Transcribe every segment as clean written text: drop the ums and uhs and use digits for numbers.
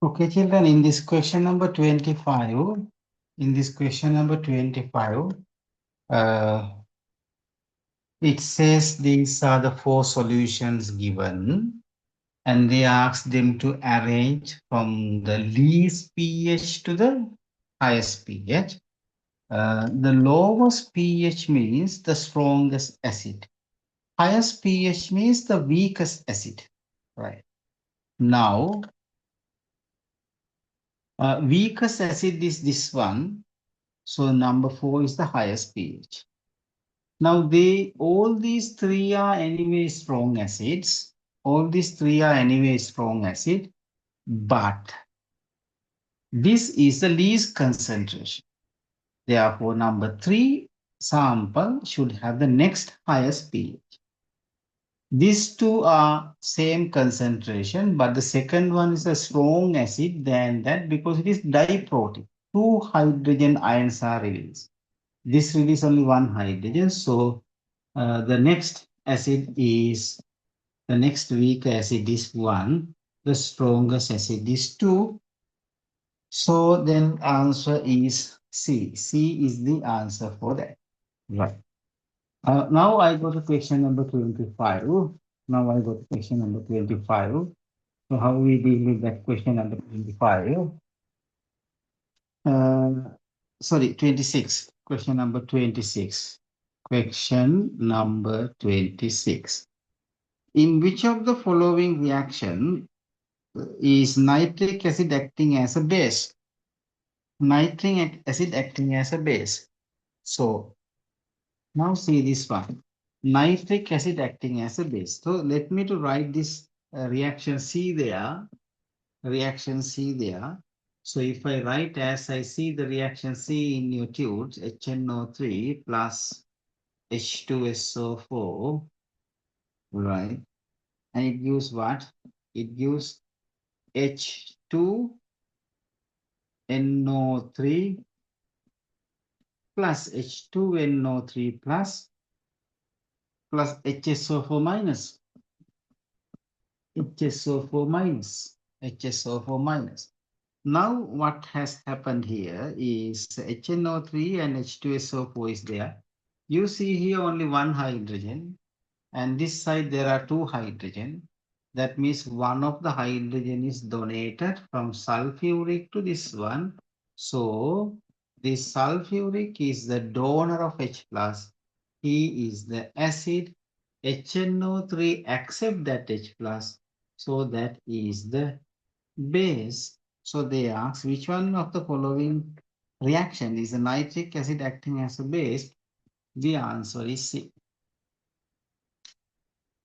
Okay, children, in this question number 25, in this question number 25, uh, it says these are the four solutions given, and they ask them to arrange from the least pH to the highest pH. The lowest pH means the strongest acid. Highest pH means the weakest acid. Right. Now, weakest acid is this one. So number 4 is the highest pH. Now all these three are anyway strong acids. All these three are anyway strong acid, but this is the least concentration. Therefore, number 3 sample should have the next highest pH. These two are same concentration, but the second one is a strong acid than that because it is diprotic. Two hydrogen ions are released. This release only one hydrogen, so the next acid is, the next weak acid is 1, the strongest acid is 2. So then answer is C. C is the answer for that. Right. Now I go to question number 25. Now I go to question number 25. So how we deal with that question number 25? Sorry, 26. Question number 26. Question number 26. In which of the following reaction is nitric acid acting as a base? Nitric acid acting as a base. So now see this one. Nitric acid acting as a base. So let me to write this reaction C there. Reaction C there. So if I write as I see the reaction C in your tubes, HNO3 plus H2SO4, right? And it gives what? It gives H2NO3 plus H2NO3 plus HSO4 minus. HSO4 minus. HSO4 minus. Now what has happened here is HNO3 and H2SO4 is there. You see here only one hydrogen, and this side there are two hydrogen. That means one of the hydrogen is donated from sulfuric to this one. So this sulfuric is the donor of H plus. He is the acid. HNO3 accept that H plus. So that is the base. So they ask which one of the following reaction is a nitric acid acting as a base? The answer is C.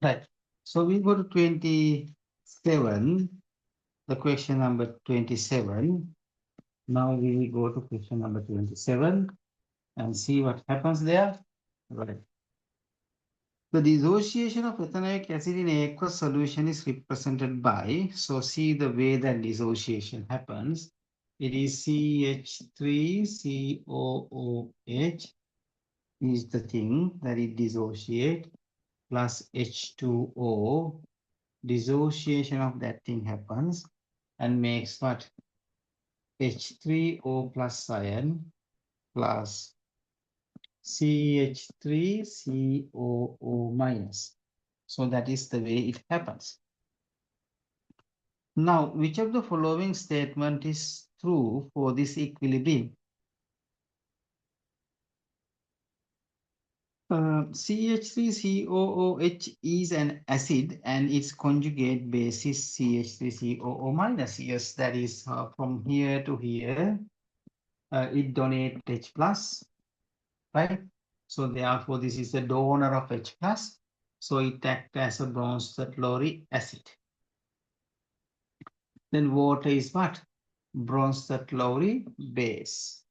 Right. So we go to 27, the question number 27. Now we will go to question number 27 and see what happens there. Right. The dissociation of ethanoic acid in aqueous solution is represented by, so see the way that dissociation happens. It is CH3COOH is the thing that it dissociate plus H2O. Dissociation of that thing happens and makes what? H3O plus ion plus CH3COO minus. So that is the way it happens. Now, which of the following statement is true for this equilibrium? CH3COOH is an acid and its conjugate base is CH3COO minus. Yes, that is from here to here. It donates H plus, right? So therefore, this is the donor of H plus. So it acts as a Bronsted-Lowry acid. Then water is what? Bronsted-Lowry base.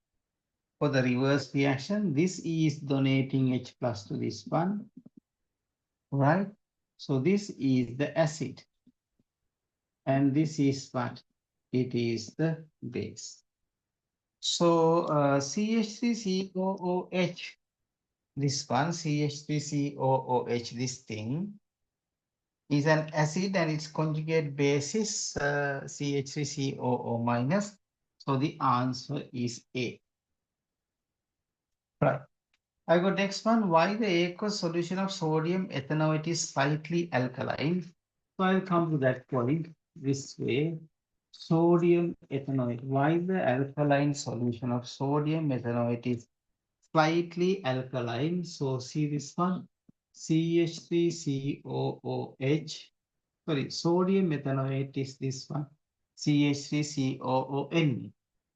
For the reverse reaction, this is donating H plus to this one, right? So this is the acid. And this is what? It is the base. So CH3COOH, this one, CH3COOH, this thing, is an acid and its conjugate base is CH3COO minus. So the answer is A. Right. I got next one. Why the aqueous solution of sodium ethanoate is slightly alkaline? So I'll come to that point this way. Sodium ethanoate. Why the alkaline solution of sodium ethanoate is slightly alkaline? So see this one. CH3COOH. Sorry, sodium ethanoate is this one. CH3COONA.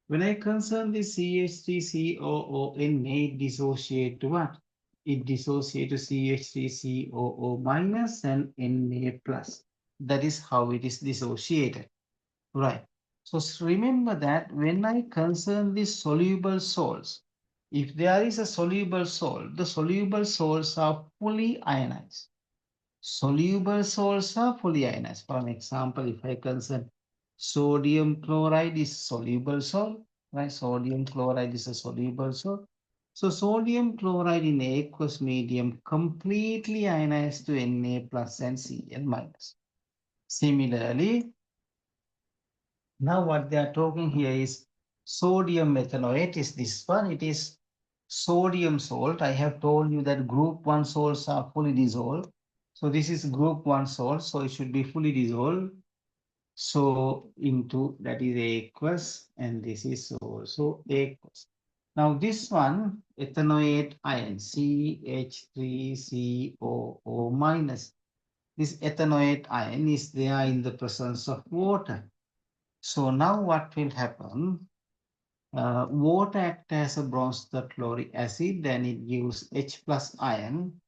When I concern the CH3COONA, it dissociate to what? It dissociate to CH3COO minus and Na plus. That is how it is dissociated. Right. So remember that when I concern the soluble salts, if there is a soluble salt, the soluble salts are fully ionized. Soluble salts are fully ionized. For an example, if I concern sodium chloride is soluble salt, right? Sodium chloride is a soluble salt. So sodium chloride in aqueous medium completely ionized to Na plus and Cl minus. Similarly, now what they are talking here is sodium methanoate is this one. It is sodium salt. I have told you that group 1 salts are fully dissolved. So this is group 1 salt, so it should be fully dissolved. So into that is aqueous and this is also aqueous. Now this one, ethanoate ion, CH3COO minus. This ethanoate ion is there in the presence of water. So now what will happen? Water acts as a bronze chloric acid, then it gives H plus ion.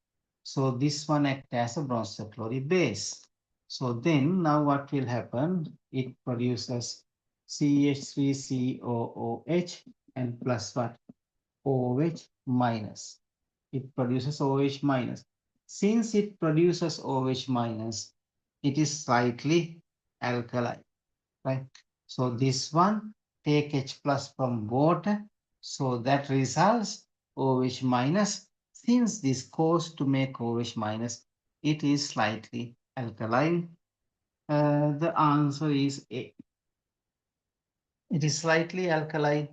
So this one acts as a bronze chloride base. So then now what will happen? It produces CH3COOH and plus what? OH minus. It produces OH minus. Since it produces OH minus, it is slightly alkaline, right? So this one take H plus from water. So that results OH minus. Since this goes to make OH minus, it is slightly alkaline. The answer is A. It is slightly alkaline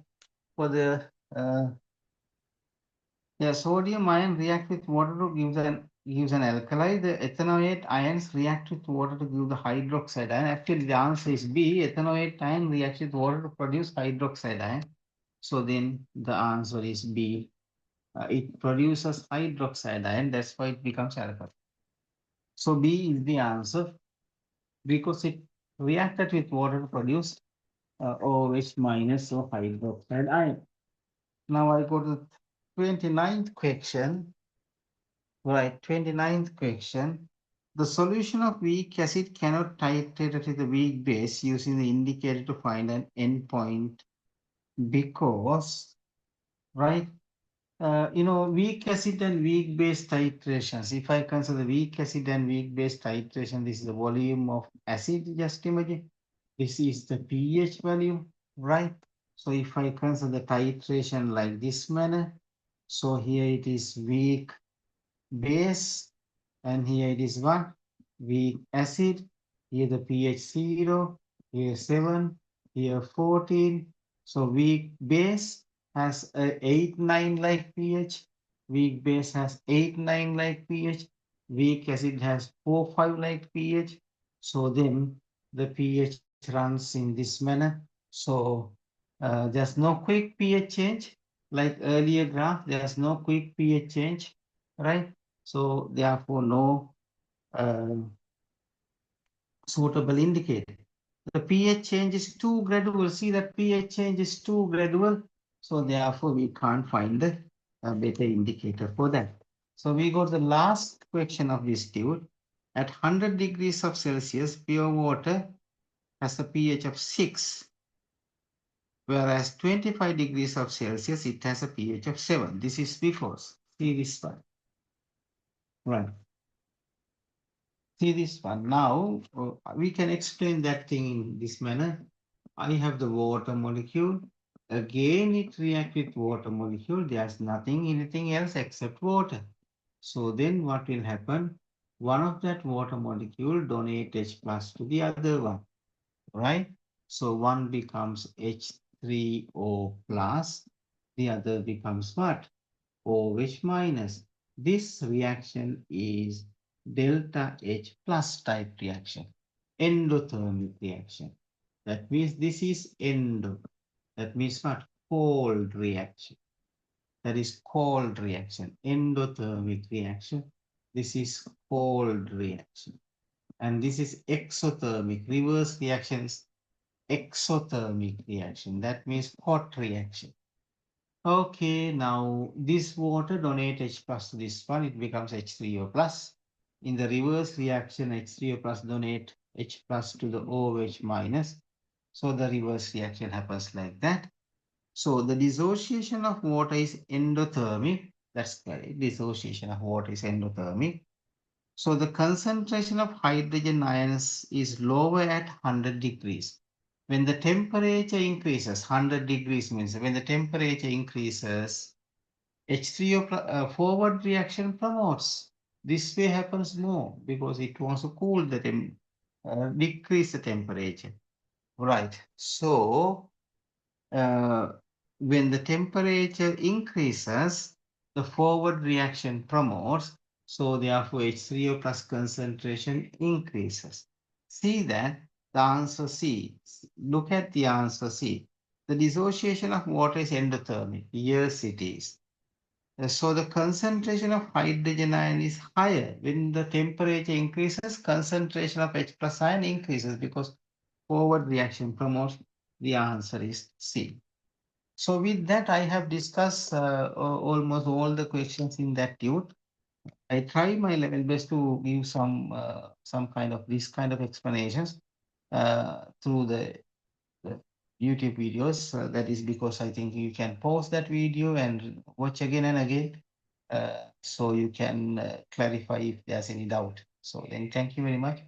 for the sodium ion react with water to gives an alkali. The ethanoate ions react with water to give the hydroxide ion. Actually, the answer is B. Ethanoate ion reacts with water to produce hydroxide ion. So then the answer is B. It produces hydroxide ion. That's why it becomes alkali. So B is the answer because it reacted with water to produce OH minus or hydroxide ion. Now I go to the 29th question. Right, 29th question. The solution of weak acid cannot titrate with a weak base using the indicator to find an endpoint because, right, weak acid and weak base titrations. If I consider weak acid and weak base titration, this is the volume of acid, just imagine. This is the pH value, right? So if I consider the titration like this manner, so here it is weak base, and here it is what? Weak acid. Here the pH 0, here 7, here 14. So weak base has a 8, 9 like pH. Weak base has 8, 9 like pH. Weak acid has 4, 5 like pH. So then the pH runs in this manner. So there's no quick pH change. Like earlier graph, there's no quick pH change, right? So therefore no suitable indicator. The pH change is too gradual. See that pH change is too gradual. So therefore we can't find the better indicator for that. So we go to the last question of this dude. At 100 degrees of Celsius, pure water has a pH of 6, whereas 25 degrees of Celsius, it has a pH of 7. This is before. See this one. Right. See this one. Now we can explain that thing in this manner. I have the water molecule. Again, it reacts with water molecule. There's nothing, anything else except water. So then what will happen? one of that water molecule donate H plus to the other one, right? So one becomes H3O plus, the other becomes what? OH minus. This reaction is delta H plus type reaction, endothermic reaction. That means this is endo. That means what? Cold reaction. That is cold reaction, endothermic reaction. This is cold reaction. And this is exothermic. Reverse reaction is exothermic reaction. That means hot reaction. Okay, now this water donate H plus to this one, it becomes H3O plus. In the reverse reaction, H3O plus donate H plus to the OH minus. So the reverse reaction happens like that. So the dissociation of water is endothermic. That's correct. Dissociation of water is endothermic. So the concentration of hydrogen ions is lower at 100 degrees. When the temperature increases, 100 degrees means when the temperature increases, H3O forward reaction promotes. This way happens more because it wants to cool the decrease the temperature. Right. So uh, when the temperature increases, the forward reaction promotes. So therefore, H3O plus concentration increases. See that the answer C. Look at the answer C. The dissociation of water is endothermic. Yes, it is. So the concentration of hydrogen ion is higher. When the temperature increases, concentration of H plus ion increases because forward reaction promotes. The answer is C. So with that, I have discussed almost all the questions in that tune. I try my level best to give some kind of this kind of explanations through the YouTube videos. That is because I think you can pause that video and watch again and again, so you can clarify if there's any doubt. So then, thank you very much.